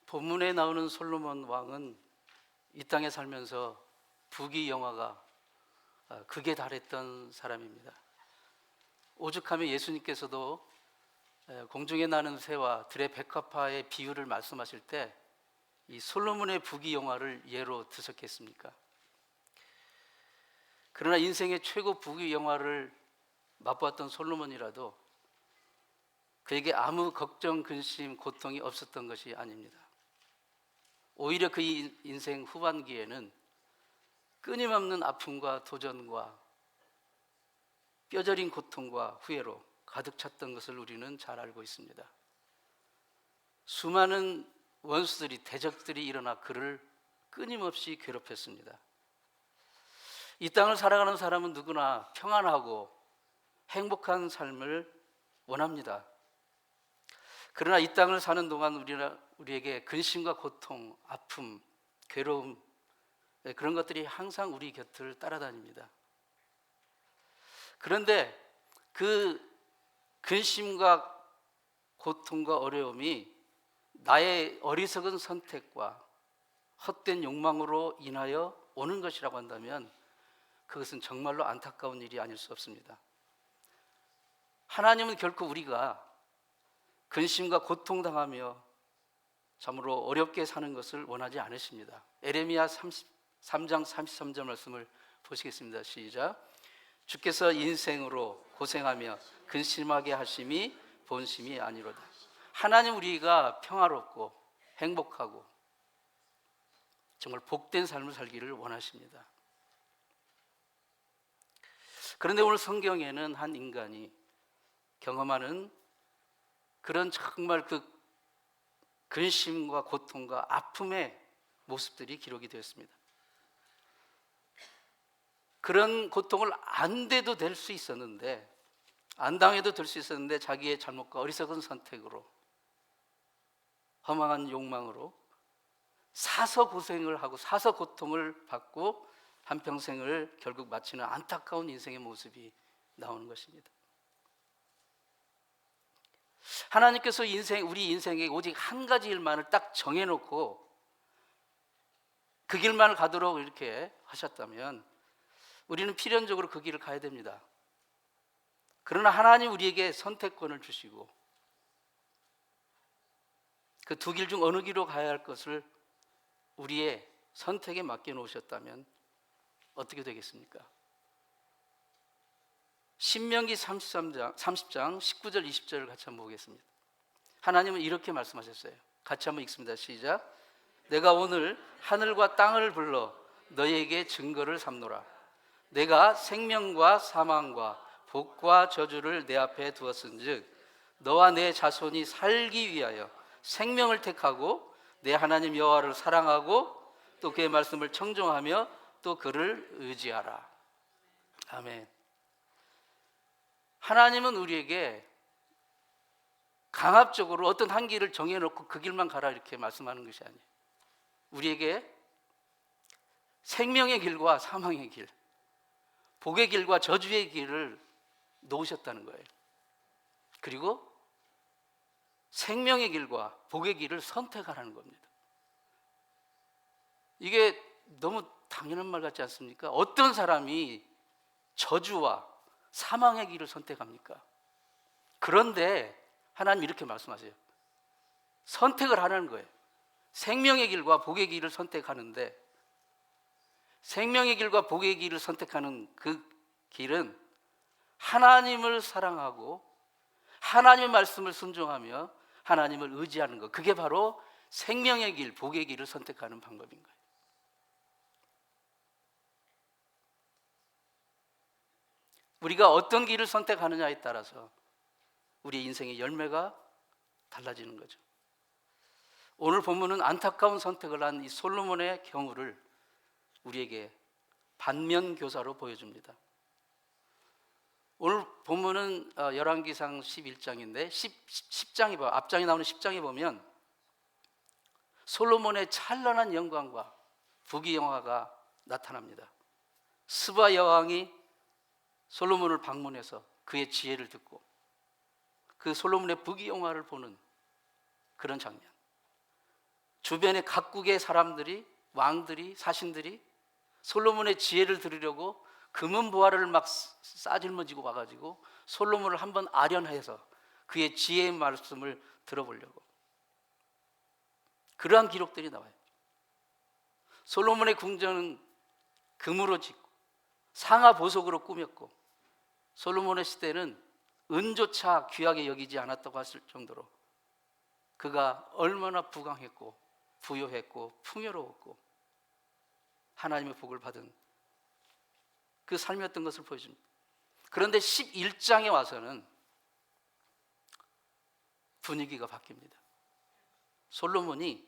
본문에 나오는 솔로몬 왕은 이 땅에 살면서 부귀영화가 극에 달했던 사람입니다. 오죽하면 예수님께서도 공중에 나는 새와 들의 백합화의 비유를 말씀하실 때 이 솔로몬의 부귀영화를 예로 드셨겠습니까? 그러나 인생의 최고 부귀영화를 맛보았던 솔로몬이라도 그에게 아무 걱정, 근심, 고통이 없었던 것이 아닙니다. 오히려 그 인생 후반기에는 끊임없는 아픔과 도전과 뼈저린 고통과 후회로 가득 찼던 것을 우리는 잘 알고 있습니다. 수많은 원수들이, 대적들이 일어나 그를 끊임없이 괴롭혔습니다. 이 땅을 살아가는 사람은 누구나 평안하고 행복한 삶을 원합니다. 그러나 이 땅을 사는 동안 우리에게 근심과 고통, 아픔, 괴로움, 그런 것들이 항상 우리 곁을 따라다닙니다. 그런데 그 근심과 고통과 어려움이 나의 어리석은 선택과 헛된 욕망으로 인하여 오는 것이라고 한다면 그것은 정말로 안타까운 일이 아닐 수 없습니다. 하나님은 결코 우리가 근심과 고통당하며 참으로 어렵게 사는 것을 원하지 않으십니다. 에레미야 33장 33절 말씀을 보시겠습니다. 시작. 주께서 인생으로 고생하며 근심하게 하심이 본심이 아니로다. 하나님 우리가 평화롭고 행복하고 정말 복된 삶을 살기를 원하십니다. 그런데 오늘 성경에는 한 인간이 경험하는 그런 정말 그 근심과 고통과 아픔의 모습들이 기록이 되었습니다. 그런 고통을 안 돼도 될 수 있었는데, 안 당해도 될 수 있었는데 자기의 잘못과 어리석은 선택으로, 허망한 욕망으로 사서 고생을 하고 사서 고통을 받고 한평생을 결국 마치는 안타까운 인생의 모습이 나오는 것입니다. 하나님께서 우리 인생에 오직 한 가지 일만을 딱 정해놓고 그 길만을 가도록 이렇게 하셨다면 우리는 필연적으로 그 길을 가야 됩니다. 그러나 하나님 우리에게 선택권을 주시고 그 두 길 중 어느 길로 가야 할 것을 우리의 선택에 맡겨 놓으셨다면 어떻게 되겠습니까? 신명기 30장 19절 20절을 같이 한번 보겠습니다. 하나님은 이렇게 말씀하셨어요. 같이 한번 읽습니다. 시작. 내가 오늘 하늘과 땅을 불러 너희에게 증거를 삼노라. 내가 생명과 사망과 복과 저주를 내 앞에 두었은즉 너와 내 자손이 살기 위하여 생명을 택하고 내 하나님 여호와를 사랑하고 또 그의 말씀을 청종하며 또 그를 의지하라. 아멘. 하나님은 우리에게 강압적으로 어떤 한 길을 정해놓고 그 길만 가라 이렇게 말씀하는 것이 아니에요. 우리에게 생명의 길과 사망의 길, 복의 길과 저주의 길을 놓으셨다는 거예요. 그리고 생명의 길과 복의 길을 선택하라는 겁니다. 이게 너무 당연한 말 같지 않습니까? 어떤 사람이 저주와 사망의 길을 선택합니까? 그런데 하나님 이렇게 말씀하세요. 선택을 하라는 거예요. 생명의 길과 복의 길을 선택하는데 생명의 길과 복의 길을 선택하는 그 길은 하나님을 사랑하고 하나님의 말씀을 순종하며 하나님을 의지하는 것, 그게 바로 생명의 길, 복의 길을 선택하는 방법인 거예요. 우리가 어떤 길을 선택하느냐에 따라서 우리의 인생의 열매가 달라지는 거죠. 오늘 본문은 안타까운 선택을 한 이 솔로몬의 경우를 우리에게 반면교사로 보여줍니다. 오늘 본문은 열왕기상 11장인데 10장이 앞장에 나오는 10장에 보면 솔로몬의 찬란한 영광과 부귀영화가 나타납니다. 스바 여왕이 솔로몬을 방문해서 그의 지혜를 듣고 그 솔로몬의 부귀영화를 보는 그런 장면. 주변의 각국의 사람들이, 왕들이, 사신들이 솔로몬의 지혜를 들으려고 금은보화를 막 싸질머지고 와가지고 솔로몬을 한번 아련해서 그의 지혜의 말씀을 들어보려고. 그러한 기록들이 나와요. 솔로몬의 궁전은 금으로 짓고 상하 보석으로 꾸몄고, 솔로몬의 시대는 은조차 귀하게 여기지 않았다고 했을 정도로 그가 얼마나 부강했고 부유했고 풍요로웠고 하나님의 복을 받은 그 삶이었던 것을 보여줍니다. 그런데 11장에 와서는 분위기가 바뀝니다. 솔로몬이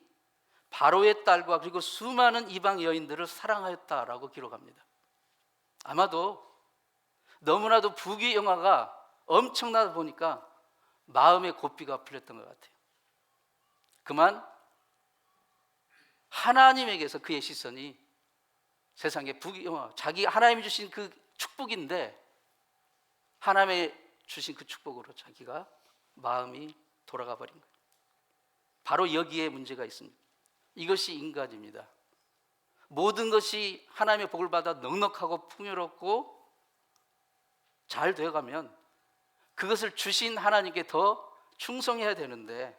바로의 딸과 그리고 수많은 이방 여인들을 사랑하였다라고 기록합니다. 아마도 너무나도 부귀영화가 엄청나다 보니까 마음의 고삐가 풀렸던 것 같아요. 그만 하나님에게서 그의 시선이 세상의 부귀영화, 자기 하나님이 주신 그 축복인데 하나님의 주신 그 축복으로 자기가 마음이 돌아가 버린 거예요. 바로 여기에 문제가 있습니다. 이것이 인간입니다. 모든 것이 하나님의 복을 받아 넉넉하고 풍요롭고 잘 되어가면 그것을 주신 하나님께 더 충성해야 되는데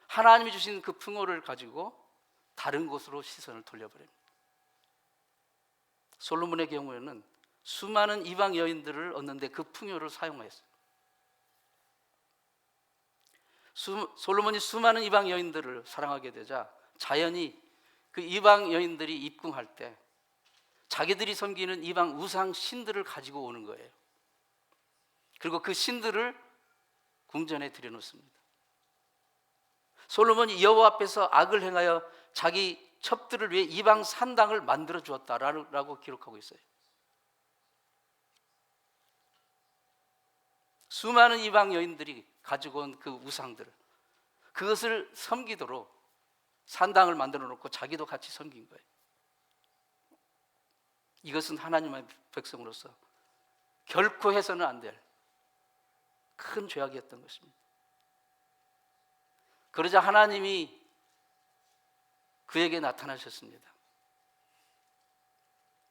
하나님이 주신 그 풍요를 가지고 다른 곳으로 시선을 돌려버립니다. 솔로몬의 경우에는 수많은 이방 여인들을 얻는데 그 풍요를 사용하였어요. 솔로몬이 수많은 이방 여인들을 사랑하게 되자 자연히 그 이방 여인들이 입궁할 때 자기들이 섬기는 이방 우상 신들을 가지고 오는 거예요. 그리고 그 신들을 궁전에 들여놓습니다. 솔로몬이 여호와 앞에서 악을 행하여 자기 첩들을 위해 이방 산당을 만들어 주었다라고 기록하고 있어요. 수많은 이방 여인들이 가지고 온 그 우상들을, 그것을 섬기도록 산당을 만들어 놓고 자기도 같이 섬긴 거예요. 이것은 하나님의 백성으로서 결코 해서는 안 될 큰 죄악이었던 것입니다. 그러자 하나님이 그에게 나타나셨습니다.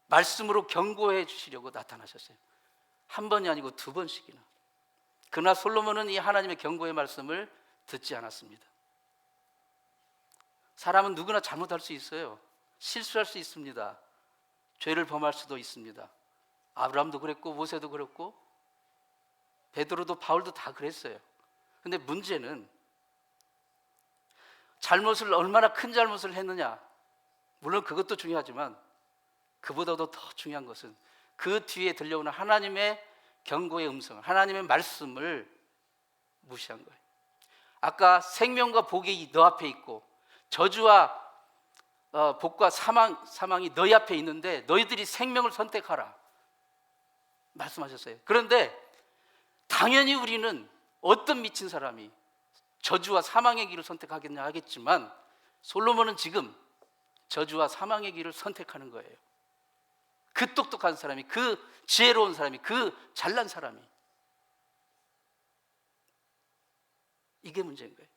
말씀으로 경고해 주시려고 나타나셨어요. 한 번이 아니고 두 번씩이나. 그러나 솔로몬은 이 하나님의 경고의 말씀을 듣지 않았습니다. 사람은 누구나 잘못할 수 있어요. 실수할 수 있습니다. 죄를 범할 수도 있습니다. 아브라함도 그랬고 모세도 그랬고 베드로도 바울도 다 그랬어요. 근데 문제는 잘못을, 얼마나 큰 잘못을 했느냐, 물론 그것도 중요하지만 그보다도 더 중요한 것은 그 뒤에 들려오는 하나님의 경고의 음성을, 하나님의 말씀을 무시한 거예요. 아까 생명과 복이 너 앞에 있고 저주와 복과 사망이 너희 앞에 있는데 너희들이 생명을 선택하라 말씀하셨어요. 그런데 당연히 우리는 어떤 미친 사람이 저주와 사망의 길을 선택하겠냐 하겠지만 솔로몬은 지금 저주와 사망의 길을 선택하는 거예요. 그 똑똑한 사람이, 그 지혜로운 사람이, 그 잘난 사람이. 이게 문제인 거예요.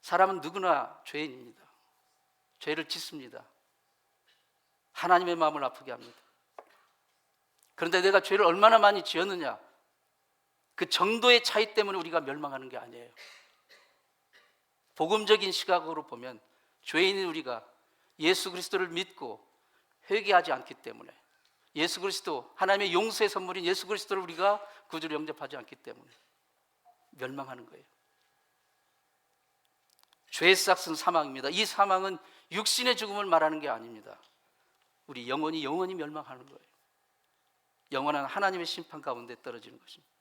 사람은 누구나 죄인입니다. 죄를 짓습니다. 하나님의 마음을 아프게 합니다. 그런데 내가 죄를 얼마나 많이 지었느냐, 그 정도의 차이 때문에 우리가 멸망하는 게 아니에요. 복음적인 시각으로 보면 죄인인 우리가 예수 그리스도를 믿고 회개하지 않기 때문에, 예수 그리스도, 하나님의 용서의 선물인 예수 그리스도를 우리가 구주로 영접하지 않기 때문에 멸망하는 거예요. 죄의 싹은 사망입니다. 이 사망은 육신의 죽음을 말하는 게 아닙니다. 우리 영혼이 멸망하는 거예요. 영원한 하나님의 심판 가운데 떨어지는 것입니다.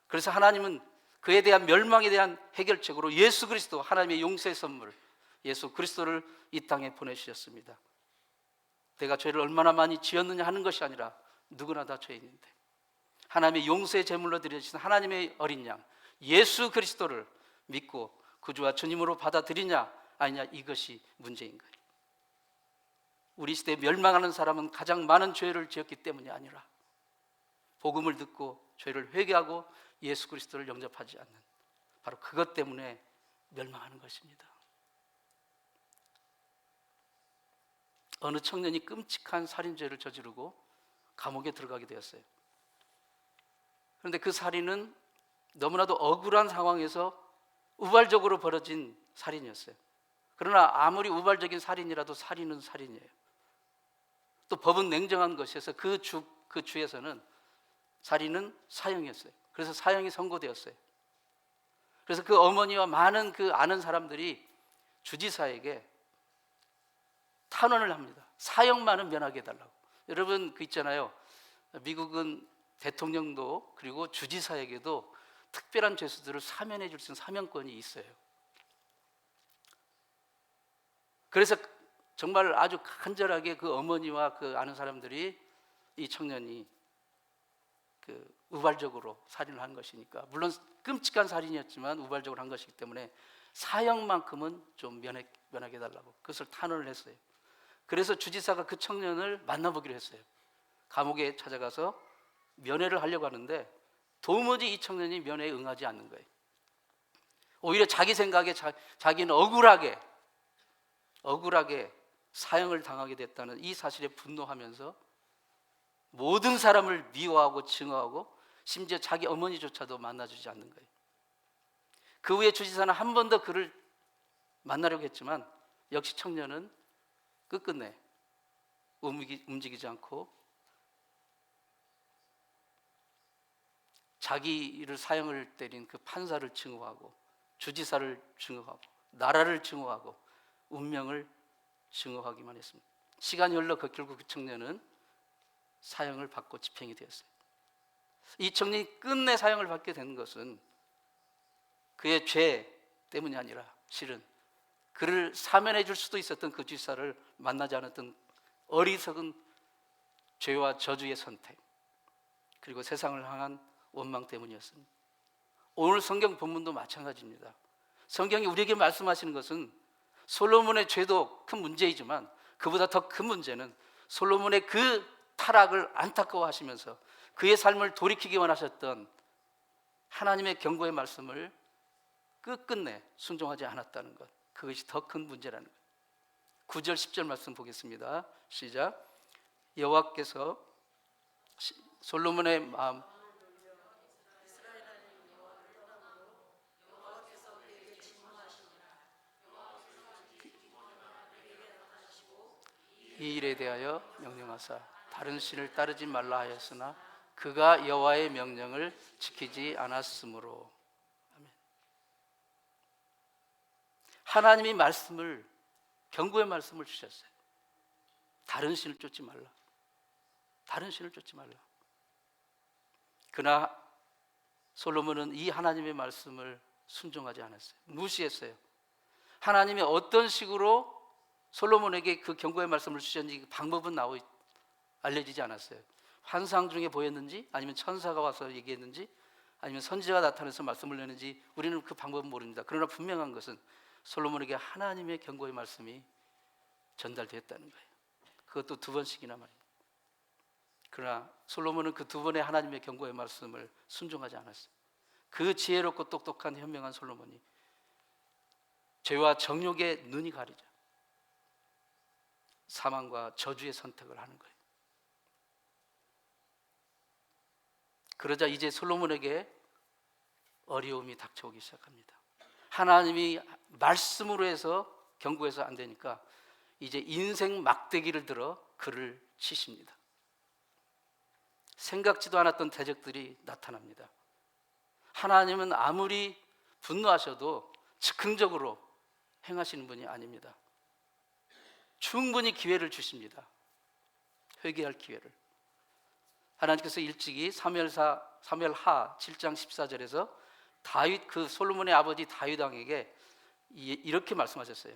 그래서 하나님은 그에 대한 멸망에 대한 해결책으로 예수 그리스도, 하나님의 용서의 선물 예수 그리스도를 이 땅에 보내주셨습니다. 내가 죄를 얼마나 많이 지었느냐 하는 것이 아니라 누구나 다 죄인인데 하나님의 용서의 제물로 드려주신 하나님의 어린 양 예수 그리스도를 믿고 구주와 주님으로 받아들이냐 아니냐, 이것이 문제인 거예요. 우리 시대에 멸망하는 사람은 가장 많은 죄를 지었기 때문이 아니라 복음을 듣고 죄를 회개하고 예수 그리스도를 영접하지 않는, 바로 그것 때문에 멸망하는 것입니다. 어느 청년이 끔찍한 살인죄를 저지르고 감옥에 들어가게 되었어요. 그런데 그 살인은 너무나도 억울한 상황에서 우발적으로 벌어진 살인이었어요. 그러나 아무리 우발적인 살인이라도 살인은 살인이에요. 또 법은 냉정한 것이어서 그 주에서는 살인은 사형이었어요. 그래서 사형이 선고되었어요. 그래서 그 어머니와 많은 그 아는 사람들이 주지사에게 탄원을 합니다. 사형만은 면하게 해달라고. 여러분 그 있잖아요, 미국은 대통령도 그리고 주지사에게도 특별한 죄수들을 사면해 줄 수 있는 사면권이 있어요. 그래서 정말 아주 간절하게 그 어머니와 그 아는 사람들이 이 청년이 그 우발적으로 살인을 한 것이니까, 물론 끔찍한 살인이었지만 우발적으로 한 것이기 때문에 사형만큼은 좀 면하게 해달라고 그것을 탄원을 했어요. 그래서 주지사가 그 청년을 만나보기로 했어요. 감옥에 찾아가서 면회를 하려고 하는데 도무지 이 청년이 면회에 응하지 않는 거예요. 오히려 자기 생각에 자기는 억울하게 사형을 당하게 됐다는 이 사실에 분노하면서 모든 사람을 미워하고 증오하고 심지어 자기 어머니조차도 만나주지 않는 거예요. 그 후에 주지사는 한 번 더 그를 만나려고 했지만 역시 청년은 끝끝내 움직이지 않고 자기를 사형을 때린 그 판사를 증오하고 주지사를 증오하고 나라를 증오하고 운명을 증오하기만 했습니다. 시간이 흘러 결국 그 청년은 사형을 받고 집행이 되었어요. 이 청년이 끝내 사형을 받게 된 것은 그의 죄 때문이 아니라 실은 그를 사면해 줄 수도 있었던 그 주지사를 만나지 않았던 어리석은 죄와 저주의 선택, 그리고 세상을 향한 원망 때문이었습니다. 오늘 성경 본문도 마찬가지입니다. 성경이 우리에게 말씀하시는 것은 솔로몬의 죄도 큰 문제이지만 그보다 더 큰 문제는 솔로몬의 그 타락을 안타까워하시면서 그의 삶을 돌이키기 원하셨던 하나님의 경고의 말씀을 끝끝내 순종하지 않았다는 것, 그것이 더 큰 문제라는 것. 9절 10절 말씀 보겠습니다. 시작. 여호와께서 솔로몬의 마음 이 일에 대하여 명령하사 다른 신을 따르지 말라 하였으나 그가 여호와의 명령을 지키지 않았으므로. 아멘. 하나님이 말씀을, 경고의 말씀을 주셨어요. 다른 신을 쫓지 말라. 다른 신을 쫓지 말라. 그러나 솔로몬은 이 하나님의 말씀을 순종하지 않았어요. 무시했어요. 하나님이 어떤 식으로 솔로몬에게 그 경고의 말씀을 주셨는지 방법은 알려지지 않았어요. 환상 중에 보였는지, 아니면 천사가 와서 얘기했는지, 아니면 선지자가 나타나서 말씀을 내는지 우리는 그 방법은 모릅니다. 그러나 분명한 것은 솔로몬에게 하나님의 경고의 말씀이 전달되었다는 거예요. 그것도 2번씩이나 말입니다. 그러나 솔로몬은 그 2번의 하나님의 경고의 말씀을 순종하지 않았어요. 그 지혜롭고 똑똑한 현명한 솔로몬이 죄와 정욕의 눈이 가리자 사망과 저주의 선택을 하는 거예요. 그러자 이제 솔로몬에게 어려움이 닥쳐오기 시작합니다. 하나님이 말씀으로 해서 경고해서 안 되니까 이제 인생 막대기를 들어 그를 치십니다. 생각지도 않았던 대적들이 나타납니다. 하나님은 아무리 분노하셔도 즉흥적으로 행하시는 분이 아닙니다. 충분히 기회를 주십니다. 회개할 기회를. 하나님께서 일찍이 사무엘하 7장 14절에서 다윗, 그 솔로몬의 아버지 다윗 왕에게 이렇게 말씀하셨어요.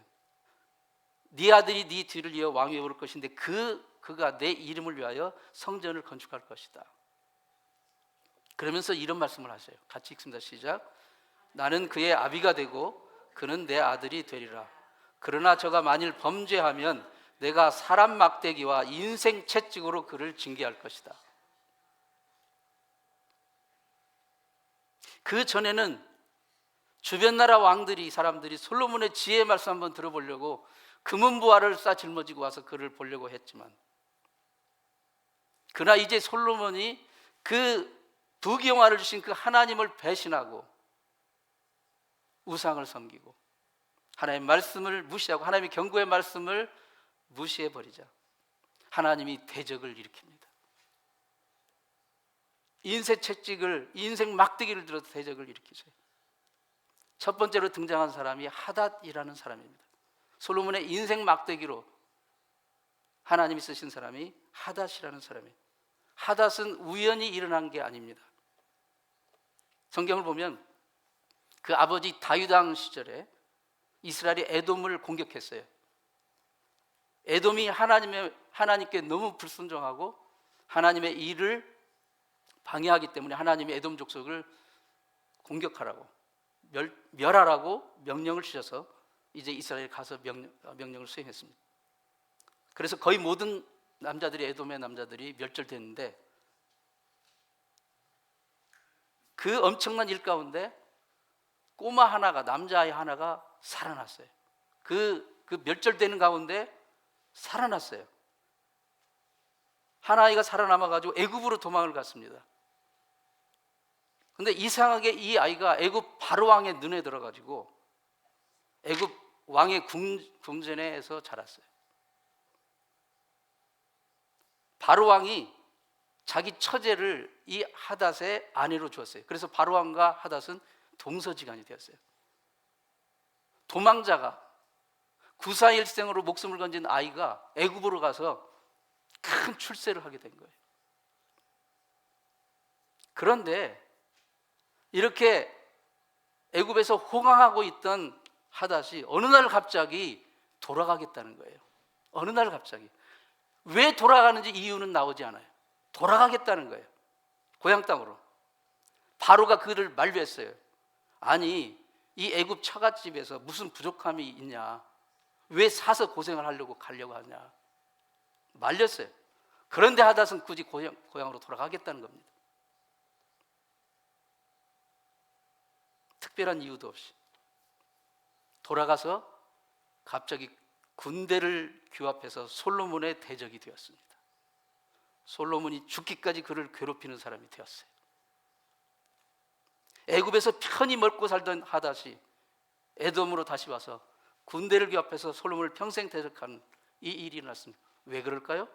네 아들이 네 뒤를 이어 왕위에 오를 것인데 그가 내 이름을 위하여 성전을 건축할 것이다. 그러면서 이런 말씀을 하셔요. 같이 읽습니다. 시작. 나는 그의 아비가 되고 그는 내 아들이 되리라. 그러나 저가 만일 범죄하면 내가 사람 막대기와 인생 채찍으로 그를 징계할 것이다. 그 전에는 주변 나라 왕들이, 사람들이 솔로몬의 지혜의 말씀 한번 들어보려고 금은보화를 싸 짊어지고 와서 그를 보려고 했지만, 그러나 이제 솔로몬이 그 부귀영화를 주신 그 하나님을 배신하고 우상을 섬기고 하나님의 말씀을 무시하고 하나님의 경고의 말씀을 무시해버리자 하나님이 대적을 일으킵니다. 인생 막대기를 들어서 대적을 일으키세요. 첫 번째로 등장한 사람이 하닷이라는 사람입니다. 솔로몬의 인생 막대기로 하나님이 쓰신 사람이 하닷이라는 사람이에요. 하닷은 우연히 일어난 게 아닙니다. 성경을 보면 그 아버지 다윗 왕 시절에 이스라엘이 에돔을 공격했어요. 에돔이 하나님께 너무 불순종하고 하나님의 일을 방해하기 때문에 하나님이 에돔 족속을 공격하라고, 멸하라고 명령을 주셔서 이제 이스라엘에 가서 명령을 수행했습니다. 그래서 거의 모든 남자들이, 에돔의 남자들이 멸절됐는데, 그 엄청난 일 가운데 꼬마 하나가, 남자아이 하나가 살아났어요. 그 멸절되는 가운데 살아났어요. 한 아이가 살아남아가지고 애굽으로 도망을 갔습니다. 근데 이상하게 이 아이가 애굽 바로 왕의 눈에 들어가지고 애굽 왕의 궁전에서 자랐어요. 바로 왕이 자기 처제를 이 하닷의 아내로 주었어요. 그래서 바로 왕과 하닷은 동서지간이 되었어요. 도망자가 구사일생으로 목숨을 건진 아이가 애굽으로 가서 큰 출세를 하게 된 거예요. 그런데 이렇게 애굽에서 호강하고 있던 하닷이 어느 날 갑자기 돌아가겠다는 거예요. 어느 날 갑자기. 왜 돌아가는지 이유는 나오지 않아요. 돌아가겠다는 거예요. 고향 땅으로. 바로가 그를 만류했어요. 아니, 이 애굽 처갓집에서 무슨 부족함이 있냐? 왜 사서 고생을 가려고 하냐? 말렸어요. 그런데 하닷은 굳이 고향으로 돌아가겠다는 겁니다. 특별한 이유도 없이 돌아가서 갑자기 군대를 규합해서 솔로몬의 대적이 되었습니다. 솔로몬이 죽기까지 그를 괴롭히는 사람이 되었어요. 애굽에서 편히 먹고 살던 하닷이 에돔으로 다시 와서 군대를 규합해서 솔로몬을 평생 대적하는 이 일이 일어났습니다. 왜 그럴까요?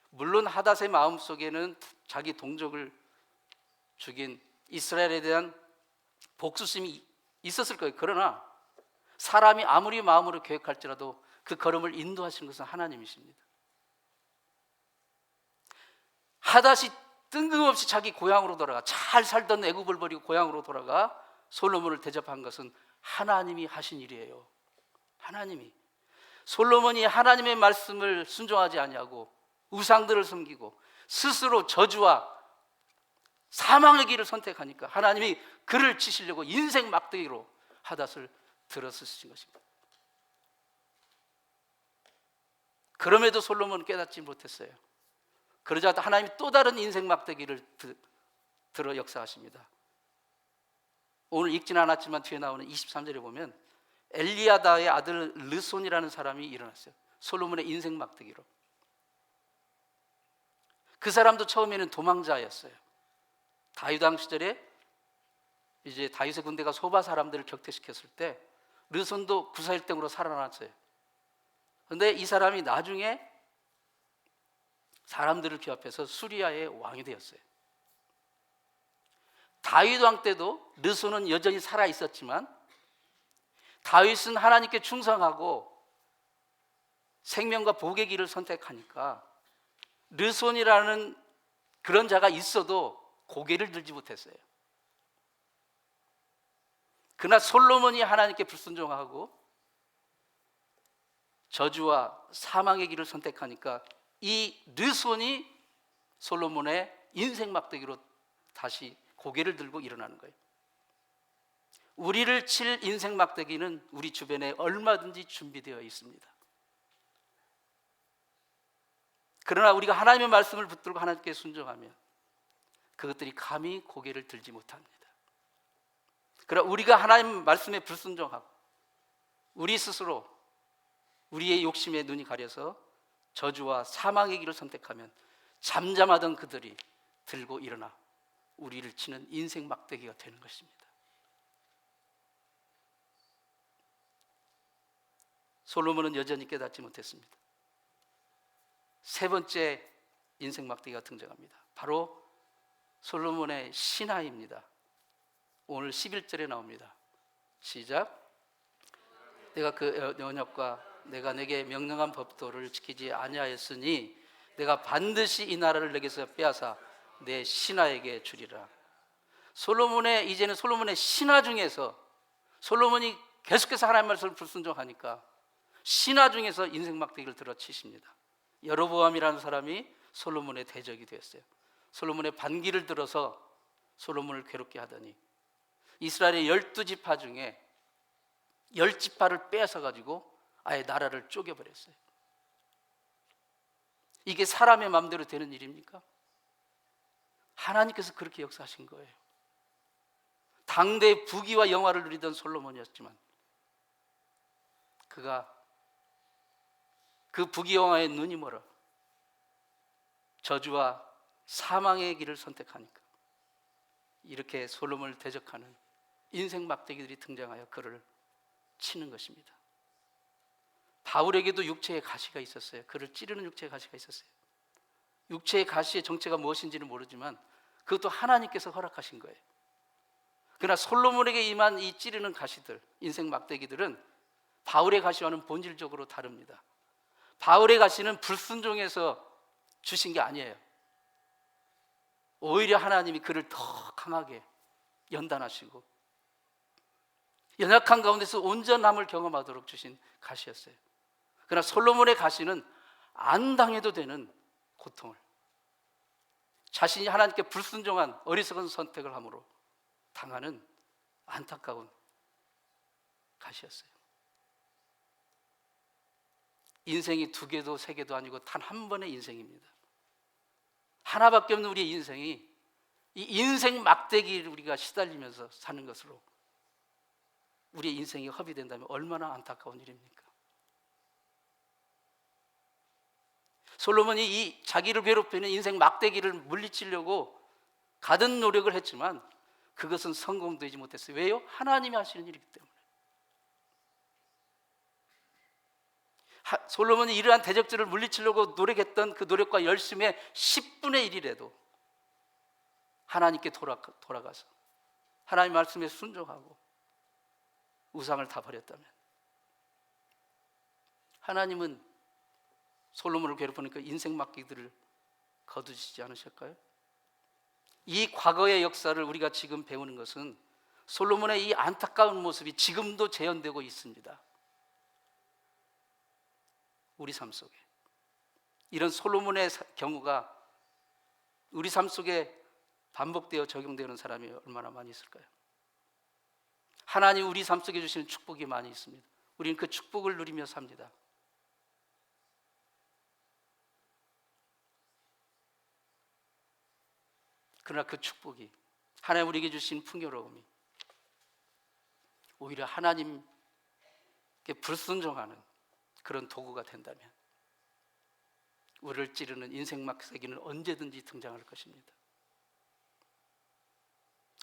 물론 하닷의 마음속에는 자기 동족을 죽인 이스라엘에 대한 복수심이 있었을 거예요. 그러나 사람이 아무리 마음으로 계획할지라도 그 걸음을 인도하시는 것은 하나님이십니다. 하닷이 뜬금없이 자기 고향으로 돌아가, 잘 살던 애굽을 버리고 고향으로 돌아가 솔로몬을 대접한 것은 하나님이 하신 일이에요. 하나님이. 솔로몬이 하나님의 말씀을 순종하지 아니하고 우상들을 섬기고 스스로 저주와 사망의 길을 선택하니까 하나님이 그를 치시려고 인생 막대기로 하닷을 들어쓰신 것입니다. 그럼에도 솔로몬은 깨닫지 못했어요. 그러자 하나님이 또 다른 인생 막대기를 들어 역사하십니다. 오늘 읽지는 않았지만 뒤에 나오는 23절에 보면 엘리야다의 아들 르손이라는 사람이 일어났어요. 솔로몬의 인생 막대기로. 그 사람도 처음에는 도망자였어요. 다윗 왕 시절에 이제 다윗의 군대가 소바 사람들을 격퇴시켰을 때 르손도 구사일등으로 살아났어요. 그런데 이 사람이 나중에 사람들을 규합해서 수리아의 왕이 되었어요. 다윗 왕 때도 르손은 여전히 살아 있었지만 다윗은 하나님께 충성하고 생명과 복의 길을 선택하니까 르손이라는 그런 자가 있어도 고개를 들지 못했어요. 그러나 솔로몬이 하나님께 불순종하고 저주와 사망의 길을 선택하니까 이 르손이 솔로몬의 인생 막대기로 다시 고개를 들고 일어나는 거예요. 우리를 칠 인생 막대기는 우리 주변에 얼마든지 준비되어 있습니다. 그러나 우리가 하나님의 말씀을 붙들고 하나님께 순종하면 그것들이 감히 고개를 들지 못합니다. 그러나 우리가 하나님 말씀에 불순종하고 우리 스스로 우리의 욕심에 눈이 가려서 저주와 사망의 길을 선택하면 잠잠하던 그들이 들고 일어나 우리를 치는 인생 막대기가 되는 것입니다. 솔로몬은 여전히 깨닫지 못했습니다. 세 번째 인생 막대기가 등장합니다. 바로 솔로몬의 신하입니다. 오늘 11절에 나옵니다. 시작. 내가 그 언약과 내가 내게 명령한 법도를 지키지 아니하였으니 내가 반드시 이 나라를 내게서 빼앗아 내 신하에게 주리라. 이제는 솔로몬의 신하 중에서 솔로몬이 계속해서 하나님 말씀을 불순종하니까 신하 중에서 인생 막대기를 들어치십니다. 여로보암이라는 사람이 솔로몬의 대적이 되었어요. 솔로몬의 반기를 들어서 솔로몬을 괴롭게 하더니 이스라엘의 12지파 중에 10지파를 빼앗아 가지고 아예 나라를 쪼개버렸어요. 이게 사람의 마음대로 되는 일입니까? 하나님께서 그렇게 역사하신 거예요. 당대의 부귀와 영화를 누리던 솔로몬이었지만 그가 그 부귀 영화에 눈이 멀어 저주와 사망의 길을 선택하니까 이렇게 솔로몬을 대적하는 인생 막대기들이 등장하여 그를 치는 것입니다. 바울에게도 육체의 가시가 있었어요. 그를 찌르는 육체의 가시가 있었어요. 육체의 가시의 정체가 무엇인지는 모르지만 그것도 하나님께서 허락하신 거예요. 그러나 솔로몬에게 임한 이 찌르는 가시들, 인생 막대기들은 바울의 가시와는 본질적으로 다릅니다. 바울의 가시는 불순종해서 주신 게 아니에요. 오히려 하나님이 그를 더 강하게 연단하시고 연약한 가운데서 온전함을 경험하도록 주신 가시였어요. 그러나 솔로몬의 가시는 안 당해도 되는 고통을, 자신이 하나님께 불순종한 어리석은 선택을 함으로 당하는 안타까운 가시였어요. 인생이 두 개도 세 개도 아니고 단 한 번의 인생입니다. 하나밖에 없는 우리의 인생이 이 인생 막대기를 우리가 시달리면서 사는 것으로 우리의 인생이 허비된다면 얼마나 안타까운 일입니까? 솔로몬이 이 자기를 괴롭히는 인생 막대기를 물리치려고 가든 노력을 했지만 그것은 성공되지 못했어요. 왜요? 하나님이 하시는 일이기 때문에. 솔로몬이 이러한 대적들을 물리치려고 노력했던 그 노력과 열심의 10분의 1이라도 하나님께 돌아가서 하나님 말씀에 순종하고 우상을 다 버렸다면 하나님은 솔로몬을 괴롭히는 그 인생 막대기들을 거두시지 않으실까요? 이 과거의 역사를 우리가 지금 배우는 것은 솔로몬의 이 안타까운 모습이 지금도 재현되고 있습니다. 우리 삶 속에 이런 솔로몬의 경우가 우리 삶 속에 반복되어 적용되는 사람이 얼마나 많이 있을까요? 하나님 우리 삶 속에 주시는 축복이 많이 있습니다. 우리는 그 축복을 누리며 삽니다. 그러나 그 축복이 하나님 우리에게 주신 풍요로움이 오히려 하나님께 불순종하는 그런 도구가 된다면 우리를 찌르는 인생 막대기는 언제든지 등장할 것입니다.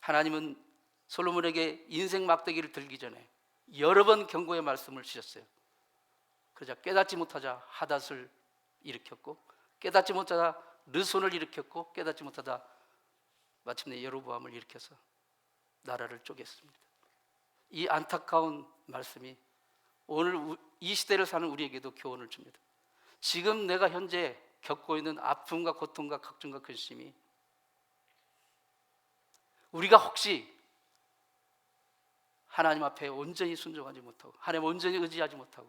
하나님은 솔로몬에게 인생 막대기를 들기 전에 여러 번 경고의 말씀을 주셨어요. 그러자 깨닫지 못하자 하닷을 일으켰고 깨닫지 못하자 르손을 일으켰고 깨닫지 못하다 마침내 여로보암을 일으켜서 나라를 쪼갰습니다. 이 안타까운 말씀이 오늘 이 시대를 사는 우리에게도 교훈을 줍니다. 지금 내가 현재 겪고 있는 아픔과 고통과 걱정과 근심이 우리가 혹시 하나님 앞에 온전히 순종하지 못하고 하나님을 온전히 의지하지 못하고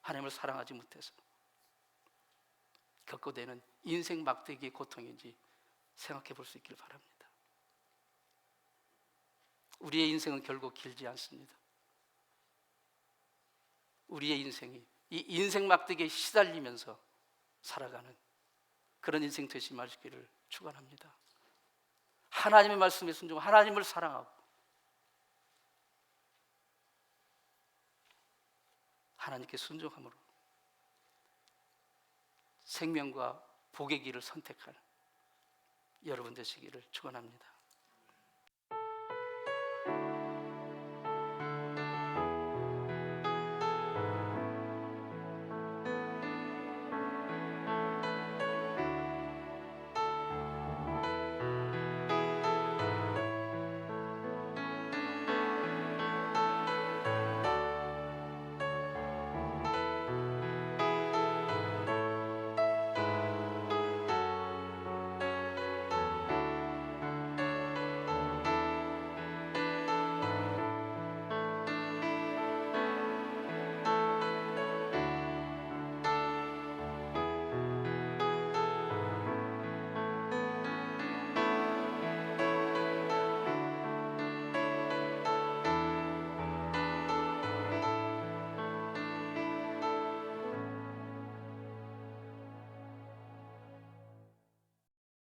하나님을 사랑하지 못해서 겪고 되는 인생 막대기의 고통인지 생각해 볼 수 있기를 바랍니다. 우리의 인생은 결국 길지 않습니다. 우리의 인생이 이 인생 막대기에 시달리면서 살아가는 그런 인생 되시 마시기를 축원합니다. 하나님의 말씀에 순종하고 하나님을 사랑하고 하나님께 순종함으로 생명과 복의 길을 선택할 여러분 되시기를 축원합니다.